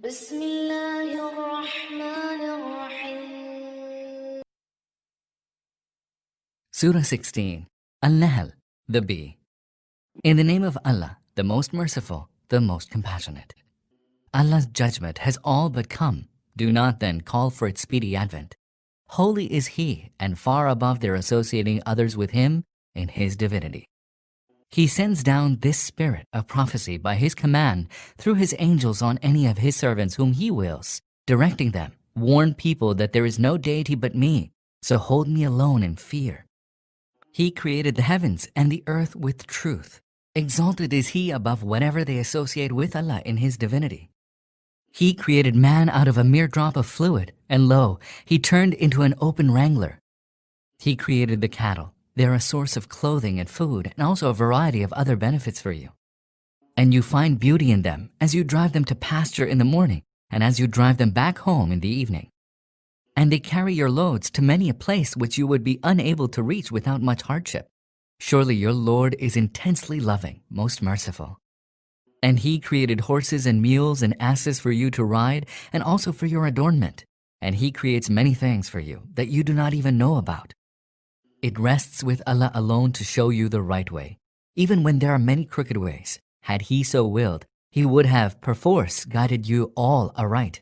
بسم الله الرحمن الرحيم. Surah 16, An Nahl, the bee. In the name of Allah, the most merciful, the most compassionate. Allah's judgment has all but come. Do not then call for its speedy advent. Holy is He, and far above their associating others with Him in His divinity. He sends down this spirit of prophecy by His command through His angels on any of His servants whom He wills, directing them, warn people that there is no deity but me, so hold me alone in fear. He created the heavens and the earth with truth. Exalted is He above whatever they associate with Allah in His divinity. He created man out of a mere drop of fluid, and lo, He turned into an open wrangler. He created the cattle. They're a source of clothing and food, and also a variety of other benefits for you. And you find beauty in them as you drive them to pasture in the morning, and as you drive them back home in the evening. And they carry your loads to many a place which you would be unable to reach without much hardship. Surely your Lord is intensely loving, most merciful. And He created horses and mules and asses for you to ride, and also for your adornment. And He creates many things for you that you do not even know about. It rests with Allah alone to show you the right way, even when there are many crooked ways. Had He so willed, He would have, perforce, guided you all aright.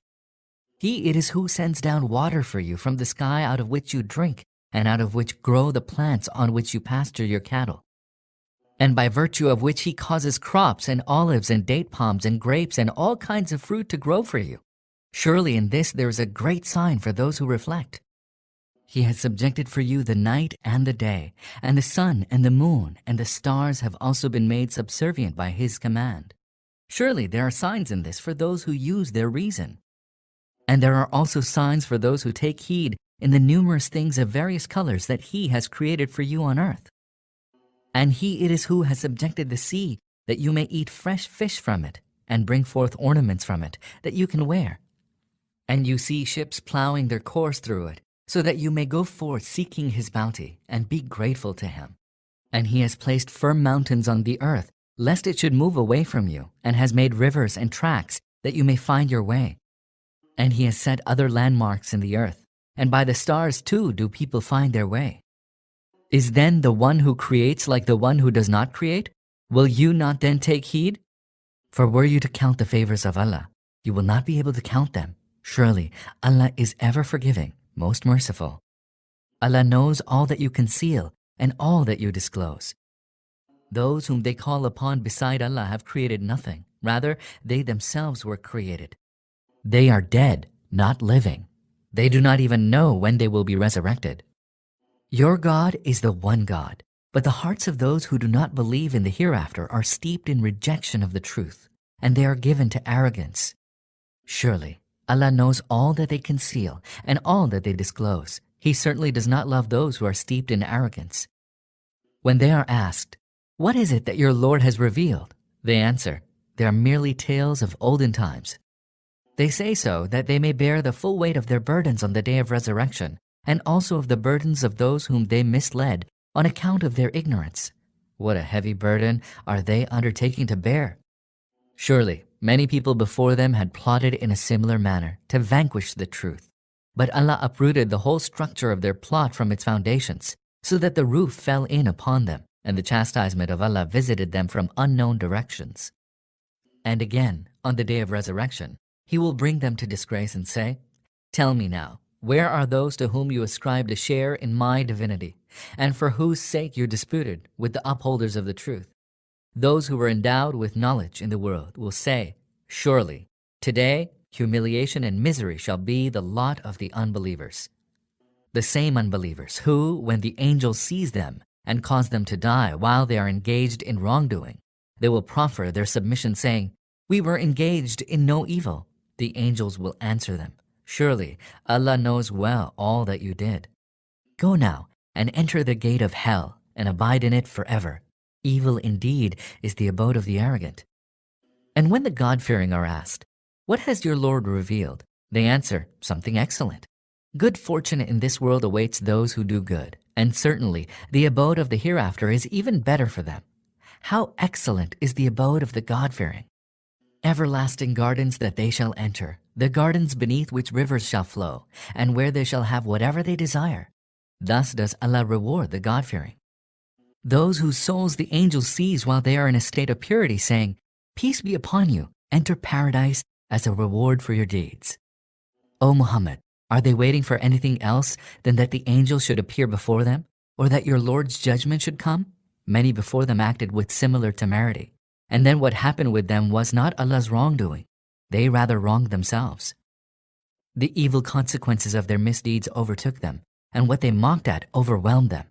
He it is who sends down water for you from the sky, out of which you drink, and out of which grow the plants on which you pasture your cattle, and by virtue of which He causes crops and olives and date palms and grapes and all kinds of fruit to grow for you. Surely in this there is a great sign for those who reflect. He has subjected for you the night and the day, and the sun and the moon and the stars have also been made subservient by His command. Surely there are signs in this for those who use their reason. And there are also signs for those who take heed in the numerous things of various colors that He has created for you on earth. And He it is who has subjected the sea, that you may eat fresh fish from it, and bring forth ornaments from it, that you can wear. And you see ships plowing their course through it, so that you may go forth seeking His bounty, and be grateful to Him. And He has placed firm mountains on the earth, lest it should move away from you, and has made rivers and tracks, that you may find your way. And He has set other landmarks in the earth, and by the stars too do people find their way. Is then the one who creates like the one who does not create? Will you not then take heed? For were you to count the favors of Allah, you will not be able to count them. Surely Allah is ever forgiving, most merciful. Allah knows all that you conceal and all that you disclose. Those whom they call upon beside Allah have created nothing. Rather, they themselves were created. They are dead, not living. They do not even know when they will be resurrected. Your God is the one God, but the hearts of those who do not believe in the hereafter are steeped in rejection of the truth, and they are given to arrogance. Surely, Allah knows all that they conceal and all that they disclose. He certainly does not love those who are steeped in arrogance. When they are asked, "What is it that your Lord has revealed?" they answer, "They are merely tales of olden times." They say so that they may bear the full weight of their burdens on the day of resurrection, and also of the burdens of those whom they misled on account of their ignorance. What a heavy burden are they undertaking to bear! Surely, many people before them had plotted in a similar manner to vanquish the truth. But Allah uprooted the whole structure of their plot from its foundations, so that the roof fell in upon them, and the chastisement of Allah visited them from unknown directions. And again, on the day of resurrection, He will bring them to disgrace and say, "Tell me now, where are those to whom you ascribed a share in my divinity, and for whose sake you disputed with the upholders of the truth?" Those who were endowed with knowledge in the world will say, "Surely, today humiliation and misery shall be the lot of the unbelievers." The same unbelievers who, when the angel sees them and cause them to die while they are engaged in wrongdoing, they will proffer their submission saying, "We were engaged in no evil." The angels will answer them, "Surely Allah knows well all that you did. Go now and enter the gate of hell and abide in it forever. Evil indeed is the abode of the arrogant." And when the God-fearing are asked, "What has your Lord revealed?" they answer, "Something excellent. Good fortune in this world awaits those who do good, and certainly the abode of the hereafter is even better for them. How excellent is the abode of the God-fearing!" Everlasting gardens that they shall enter, the gardens beneath which rivers shall flow, and where they shall have whatever they desire. Thus does Allah reward the God-fearing. Those whose souls the angel sees while they are in a state of purity, saying, "Peace be upon you, enter paradise as a reward for your deeds." O Muhammad, are they waiting for anything else than that the angel should appear before them, or that your Lord's judgment should come? Many before them acted with similar temerity, and then what happened with them was not Allah's wrongdoing. They rather wronged themselves. The evil consequences of their misdeeds overtook them, and what they mocked at overwhelmed them.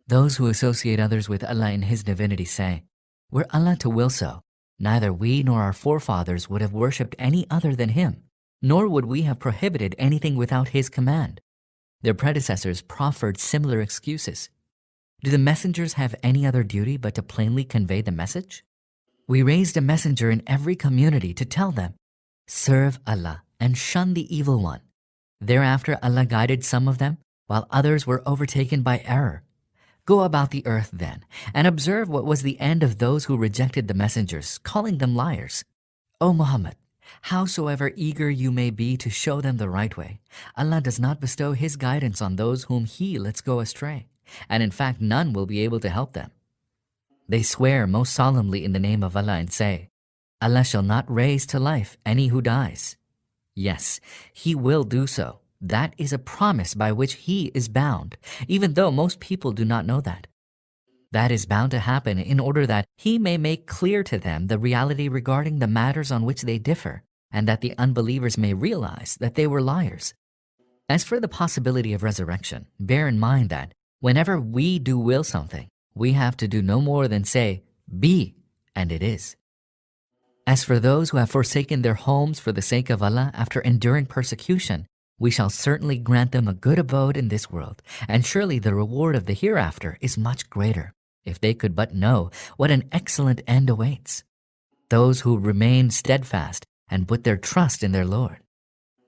Those who associate others with Allah in His divinity say, "Were Allah to will so, neither we nor our forefathers would have worshipped any other than Him, nor would we have prohibited anything without His command." Their predecessors proffered similar excuses. Do the messengers have any other duty but to plainly convey the message? We raised a messenger in every community to tell them, "Serve Allah and shun the evil one." Thereafter Allah guided some of them, while others were overtaken by error. Go about the earth then, and observe what was the end of those who rejected the messengers, calling them liars. O Muhammad, howsoever eager you may be to show them the right way, Allah does not bestow His guidance on those whom He lets go astray, and in fact none will be able to help them. They swear most solemnly in the name of Allah and say, "Allah shall not raise to life any who dies." Yes, He will do so. That is a promise by which He is bound, even though most people do not know that. That is bound to happen in order that He may make clear to them the reality regarding the matters on which they differ, and that the unbelievers may realize that they were liars. As for the possibility of resurrection, bear in mind that whenever we do will something, we have to do no more than say, "Be," and it is. As for those who have forsaken their homes for the sake of Allah after enduring persecution, we shall certainly grant them a good abode in this world, and surely the reward of the hereafter is much greater, if they could but know what an excellent end awaits. Those who remain steadfast and put their trust in their Lord.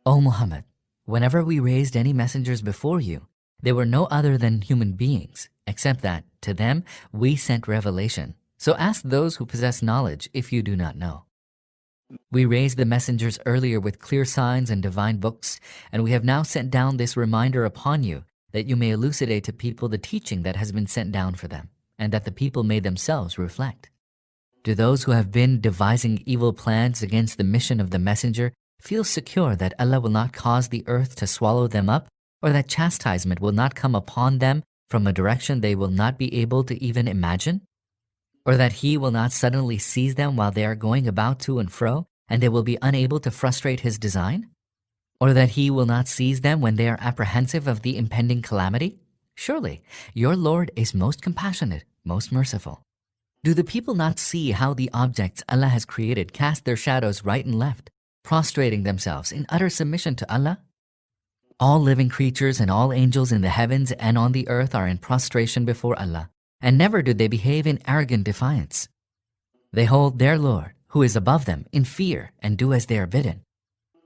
O Muhammad, whenever we raised any messengers before you, they were no other than human beings, except that to them we sent revelation. So ask those who possess knowledge if you do not know. We raised the messengers earlier with clear signs and divine books, and we have now sent down this reminder upon you that you may elucidate to people the teaching that has been sent down for them, and that the people may themselves reflect. Do those who have been devising evil plans against the mission of the messenger feel secure that Allah will not cause the earth to swallow them up, or that chastisement will not come upon them from a direction they will not be able to even imagine? Or that He will not suddenly seize them while they are going about to and fro, and they will be unable to frustrate His design? Or that He will not seize them when they are apprehensive of the impending calamity? Surely, your Lord is most compassionate, most merciful. Do the people not see how the objects Allah has created cast their shadows right and left, prostrating themselves in utter submission to Allah? All living creatures and all angels in the heavens and on the earth are in prostration before Allah, and never do they behave in arrogant defiance. They hold their Lord, who is above them, in fear and do as they are bidden.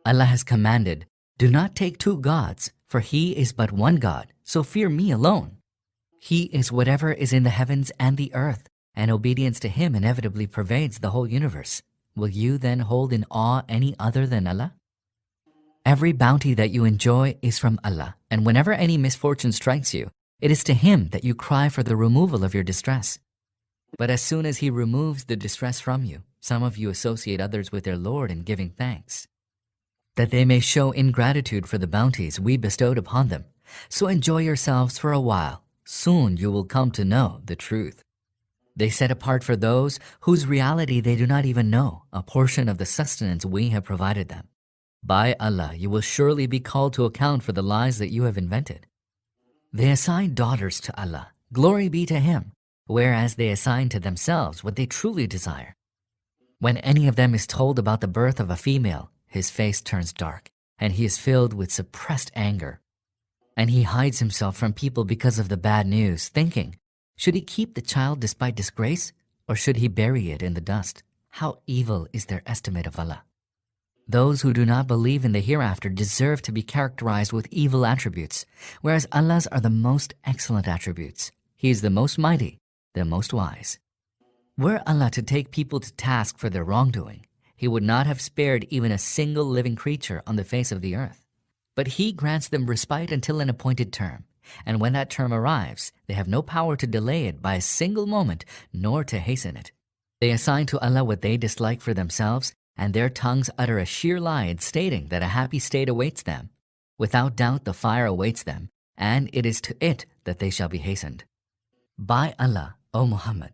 Allah has commanded, "Do not take two gods, for He is but one God, so fear me alone." He is whatever is in the heavens and the earth, and obedience to Him inevitably pervades the whole universe. Will you then hold in awe any other than Allah? Every bounty that you enjoy is from Allah, and whenever any misfortune strikes you, it is to Him that you cry for the removal of your distress. But as soon as He removes the distress from you, some of you associate others with their Lord in giving thanks, that they may show ingratitude for the bounties we bestowed upon them. So enjoy yourselves for a while. Soon you will come to know the truth. They set apart for those whose reality they do not even know a portion of the sustenance we have provided them. By Allah, you will surely be called to account for the lies that you have invented. They assign daughters to Allah, glory be to Him, whereas they assign to themselves what they truly desire. When any of them is told about the birth of a female, his face turns dark, and he is filled with suppressed anger. And he hides himself from people because of the bad news, thinking, should he keep the child despite disgrace, or should he bury it in the dust? How evil is their estimate of Allah. Those who do not believe in the hereafter deserve to be characterized with evil attributes, whereas Allah's are the most excellent attributes. He is the most mighty, the most wise. Were Allah to take people to task for their wrongdoing, He would not have spared even a single living creature on the face of the earth. But He grants them respite until an appointed term, and when that term arrives, they have no power to delay it by a single moment, nor to hasten it. They assign to Allah what they dislike for themselves, and their tongues utter a sheer lie stating that a happy state awaits them. Without doubt the fire awaits them, and it is to it that they shall be hastened. By Allah, O Muhammad,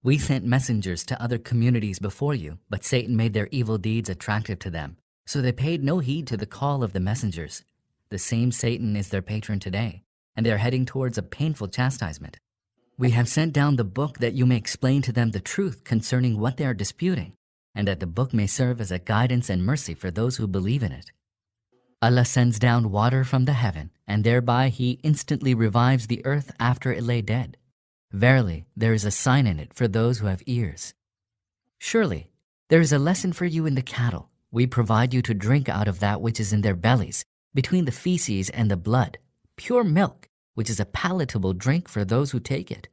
we sent messengers to other communities before you, but Satan made their evil deeds attractive to them, so they paid no heed to the call of the messengers. The same Satan is their patron today, and they are heading towards a painful chastisement. We have sent down the book that you may explain to them the truth concerning what they are disputing, and that the book may serve as a guidance and mercy for those who believe in it. Allah sends down water from the heaven, and thereby He instantly revives the earth after it lay dead. Verily, there is a sign in it for those who have ears. Surely, there is a lesson for you in the cattle. We provide you to drink out of that which is in their bellies, between the feces and the blood, pure milk, which is a palatable drink for those who take it.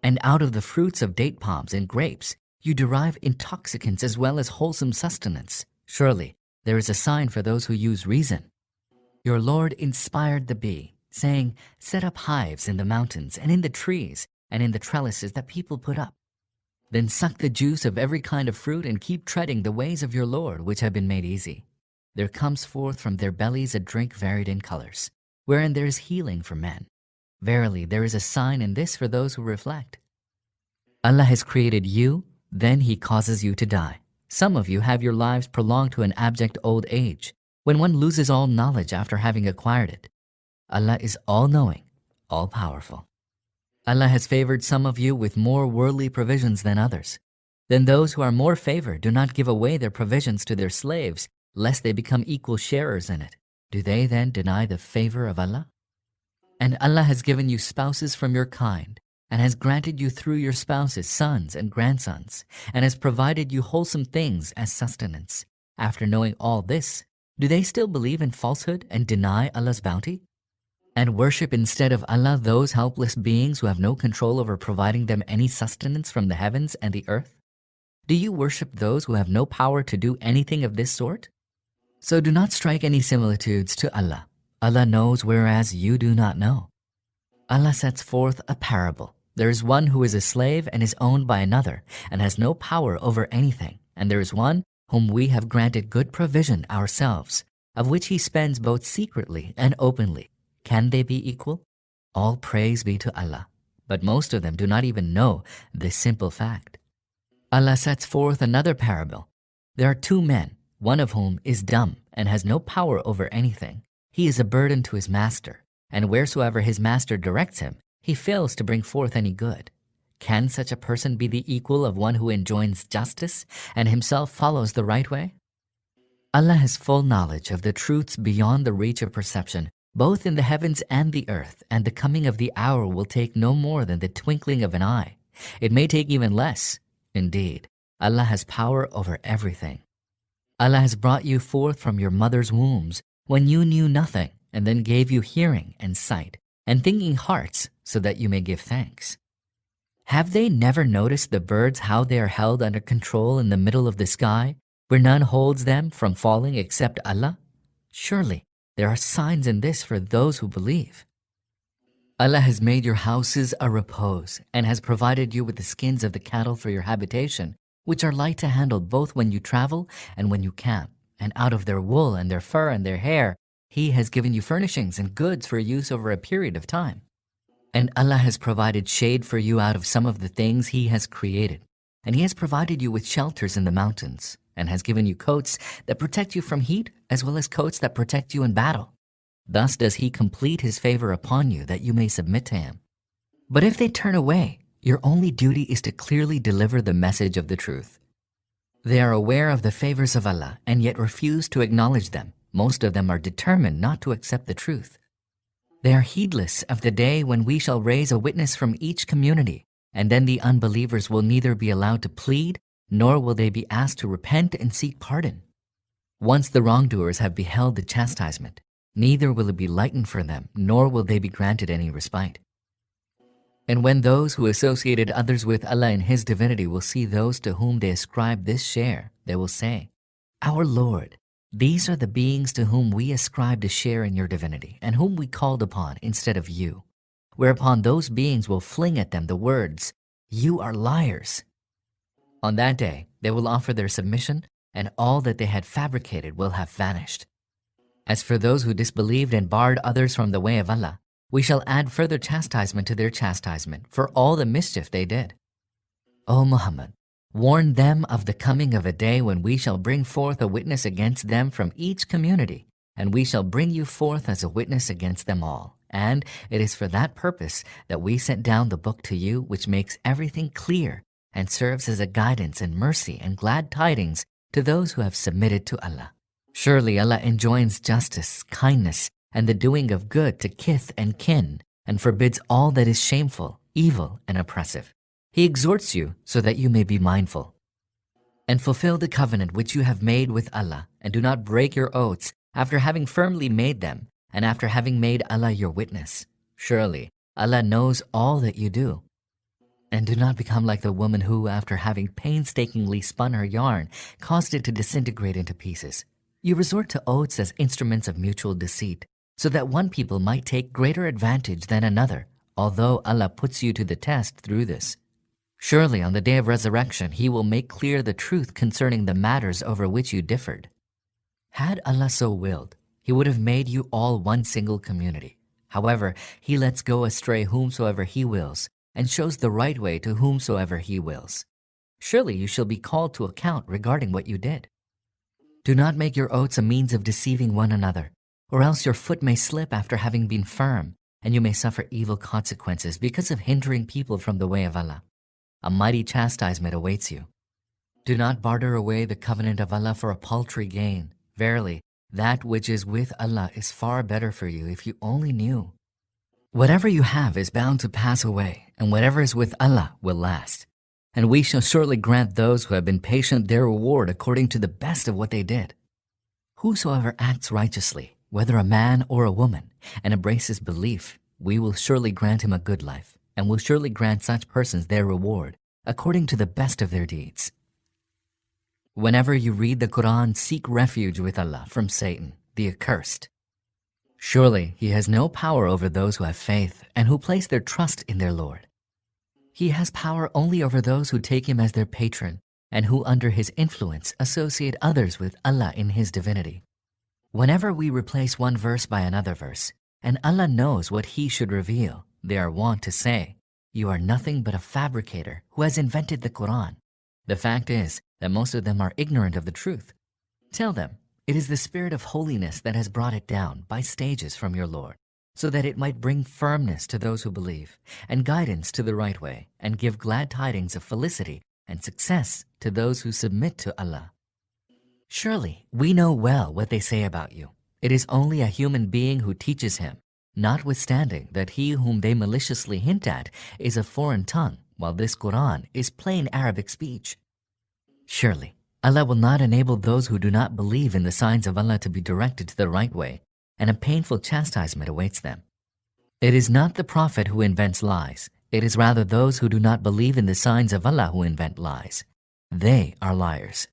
And out of the fruits of date palms and grapes, you derive intoxicants as well as wholesome sustenance. Surely, there is a sign for those who use reason. Your Lord inspired the bee, saying, set up hives in the mountains and in the trees and in the trellises that people put up. Then suck the juice of every kind of fruit and keep treading the ways of your Lord, which have been made easy. There comes forth from their bellies a drink varied in colors, wherein there is healing for men. Verily, there is a sign in this for those who reflect. Allah has created you, then He causes you to die. Some of you have your lives prolonged to an abject old age, when one loses all knowledge after having acquired it. Allah is all-knowing, all-powerful. Allah has favored some of you with more worldly provisions than others. Then those who are more favored do not give away their provisions to their slaves, lest they become equal sharers in it. Do they then deny the favor of Allah? And Allah has given you spouses from your kind, and has granted you through your spouses sons and grandsons, and has provided you wholesome things as sustenance. After knowing all this, do they still believe in falsehood and deny Allah's bounty? And worship instead of Allah those helpless beings who have no control over providing them any sustenance from the heavens and the earth? Do you worship those who have no power to do anything of this sort? So do not strike any similitudes to Allah. Allah knows whereas you do not know. Allah sets forth a parable. There is one who is a slave and is owned by another and has no power over anything. And there is one whom we have granted good provision ourselves, of which he spends both secretly and openly. Can they be equal? All praise be to Allah, but most of them do not even know this simple fact. Allah sets forth another parable. There are two men, one of whom is dumb and has no power over anything. He is a burden to his master, and wheresoever his master directs him, he fails to bring forth any good. Can such a person be the equal of one who enjoins justice and himself follows the right way? Allah has full knowledge of the truths beyond the reach of perception, both in the heavens and the earth, and the coming of the hour will take no more than the twinkling of an eye. It may take even less. Indeed, Allah has power over everything. Allah has brought you forth from your mother's wombs when you knew nothing, and then gave you hearing and sight, and thinking hearts, so that you may give thanks. Have they never noticed the birds how they are held under control in the middle of the sky, where none holds them from falling except Allah? Surely, there are signs in this for those who believe. Allah has made your houses a repose and has provided you with the skins of the cattle for your habitation, which are light to handle both when you travel and when you camp. And out of their wool and their fur and their hair, He has given you furnishings and goods for use over a period of time. And Allah has provided shade for you out of some of the things He has created. And He has provided you with shelters in the mountains, and has given you coats that protect you from heat, as well as coats that protect you in battle. Thus does He complete His favor upon you, that you may submit to Him. But if they turn away, your only duty is to clearly deliver the message of the truth. They are aware of the favors of Allah, and yet refuse to acknowledge them. Most of them are determined not to accept the truth. They are heedless of the day when we shall raise a witness from each community, and then the unbelievers will neither be allowed to plead, nor will they be asked to repent and seek pardon. Once the wrongdoers have beheld the chastisement, neither will it be lightened for them, nor will they be granted any respite. And when those who associated others with Allah in His divinity will see those to whom they ascribe this share, They will say, "Our Lord, these are the beings to whom we ascribed a share in your divinity and whom we called upon instead of you." Whereupon those beings will fling at them the words, "You are liars." On that day, they will offer their submission, and all that they had fabricated will have vanished. As for those who disbelieved and barred others from the way of Allah, we shall add further chastisement to their chastisement for all the mischief they did. O Muhammad, warn them of the coming of a day when we shall bring forth a witness against them from each community, and we shall bring you forth as a witness against them all. And it is for that purpose that we sent down the book to you, which makes everything clear and serves as a guidance and mercy and glad tidings to those who have submitted to Allah. Surely Allah enjoins justice, kindness, and the doing of good to kith and kin, and forbids all that is shameful, evil, and oppressive. He exhorts you so that you may be mindful. And fulfill the covenant which you have made with Allah, and do not break your oaths after having firmly made them, and after having made Allah your witness. Surely Allah knows all that you do. And do not become like the woman who, after having painstakingly spun her yarn, caused it to disintegrate into pieces. You resort to oaths as instruments of mutual deceit, so that one people might take greater advantage than another, although Allah puts you to the test through this. Surely on the day of resurrection, He will make clear the truth concerning the matters over which you differed. Had Allah so willed, He would have made you all one single community. However, He lets go astray whomsoever He wills, and shows the right way to whomsoever He wills. Surely you shall be called to account regarding what you did. Do not make your oaths a means of deceiving one another, or else your foot may slip after having been firm, and you may suffer evil consequences because of hindering people from the way of Allah. A mighty chastisement awaits you. Do not barter away the covenant of Allah for a paltry gain. Verily, that which is with Allah is far better for you if you only knew. Whatever you have is bound to pass away, and whatever is with Allah will last. And we shall surely grant those who have been patient their reward according to the best of what they did. Whosoever acts righteously, whether a man or a woman, and embraces belief, we will surely grant him a good life, and will surely grant such persons their reward according to the best of their deeds. Whenever you read the Quran, seek refuge with Allah from Satan, the accursed. Surely He has no power over those who have faith and who place their trust in their Lord. He has power only over those who take Him as their patron and who under His influence associate others with Allah in His divinity. Whenever we replace one verse by another verse, and Allah knows what He should reveal, they are wont to say, "You are nothing but a fabricator who has invented the Quran." The fact is that most of them are ignorant of the truth. Tell them, it is the Spirit of holiness that has brought it down by stages from your Lord, so that it might bring firmness to those who believe, and guidance to the right way, and give glad tidings of felicity and success to those who submit to Allah. Surely we know well what they say about you. It is only a human being who teaches him, notwithstanding that he whom they maliciously hint at is a foreign tongue, while this Quran is plain Arabic speech. Surely Allah will not enable those who do not believe in the signs of Allah to be directed to the right way, and a painful chastisement awaits them. It is not the Prophet who invents lies. It is rather those who do not believe in the signs of Allah who invent lies. They are liars.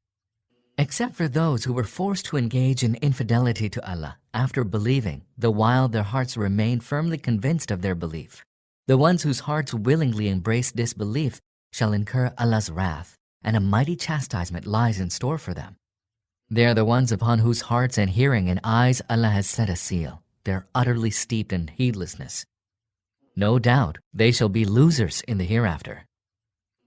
Except for those who were forced to engage in infidelity to Allah after believing, the while their hearts remained firmly convinced of their belief. The ones whose hearts willingly embrace disbelief shall incur Allah's wrath, and a mighty chastisement lies in store for them. They are the ones upon whose hearts and hearing and eyes Allah has set a seal. They are utterly steeped in heedlessness. No doubt they shall be losers in the hereafter.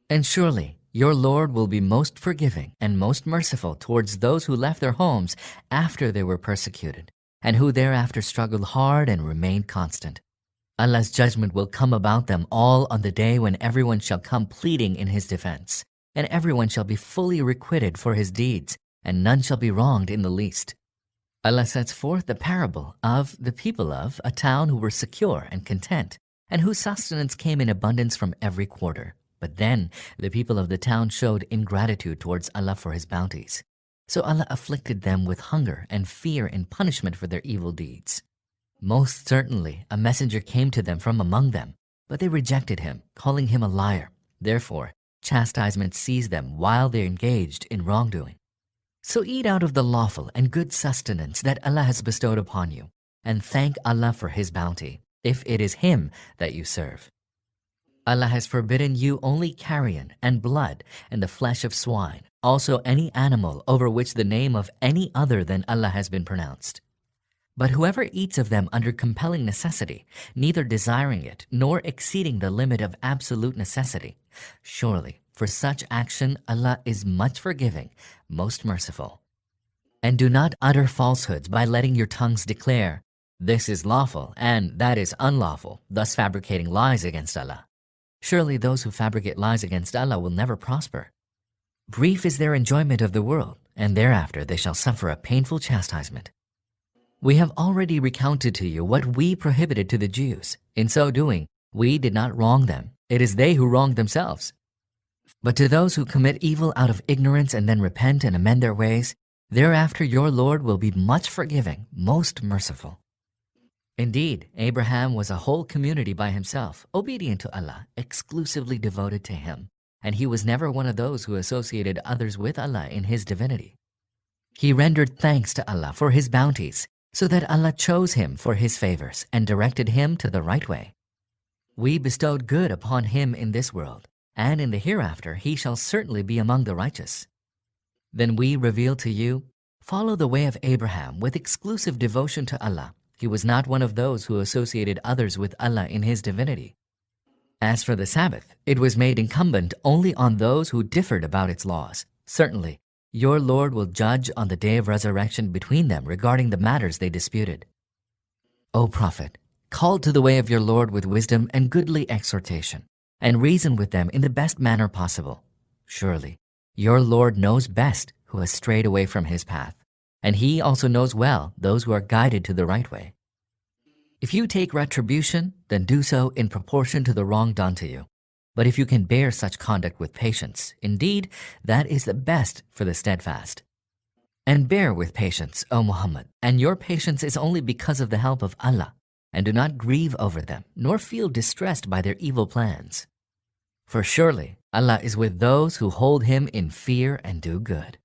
And surely your Lord will be most forgiving and most merciful towards those who left their homes after they were persecuted, and who thereafter struggled hard and remained constant. Allah's judgment will come about them all on the day when everyone shall come pleading in His defense, and everyone shall be fully requited for his deeds, and none shall be wronged in the least. Allah sets forth the parable of the people of a town who were secure and content, and whose sustenance came in abundance from every quarter. But then the people of the town showed ingratitude towards Allah for His bounties. So Allah afflicted them with hunger and fear in punishment for their evil deeds. Most certainly a messenger came to them from among them, but they rejected him, calling him a liar. Therefore, chastisement seized them while they engaged in wrongdoing. So eat out of the lawful and good sustenance that Allah has bestowed upon you, and thank Allah for His bounty, if it is Him that you serve. Allah has forbidden you only carrion and blood and the flesh of swine, also any animal over which the name of any other than Allah has been pronounced. But whoever eats of them under compelling necessity, neither desiring it nor exceeding the limit of absolute necessity, surely for such action Allah is much forgiving, most merciful. And do not utter falsehoods by letting your tongues declare, "This is lawful and that is unlawful," thus fabricating lies against Allah. Surely those who fabricate lies against Allah will never prosper. Brief is their enjoyment of the world, and thereafter they shall suffer a painful chastisement. We have already recounted to you what we prohibited to the Jews. In so doing, we did not wrong them. It is they who wronged themselves. But to those who commit evil out of ignorance and then repent and amend their ways, thereafter your Lord will be much forgiving, most merciful. Indeed, Abraham was a whole community by himself, obedient to Allah, exclusively devoted to Him, and he was never one of those who associated others with Allah in His divinity. He rendered thanks to Allah for His bounties, so that Allah chose him for His favors and directed him to the right way. We bestowed good upon him in this world, and in the hereafter he shall certainly be among the righteous. Then we reveal to you, follow the way of Abraham with exclusive devotion to Allah. He was not one of those who associated others with Allah in His divinity. As for the Sabbath, it was made incumbent only on those who differed about its laws. Certainly, your Lord will judge on the day of resurrection between them regarding the matters they disputed. O Prophet, call to the way of your Lord with wisdom and goodly exhortation, and reason with them in the best manner possible. Surely, your Lord knows best who has strayed away from His path, and He also knows well those who are guided to the right way. If you take retribution, then do so in proportion to the wrong done to you. But if you can bear such conduct with patience, indeed, that is the best for the steadfast. And bear with patience, O Muhammad, and your patience is only because of the help of Allah, and do not grieve over them, nor feel distressed by their evil plans. For surely Allah is with those who hold Him in fear and do good.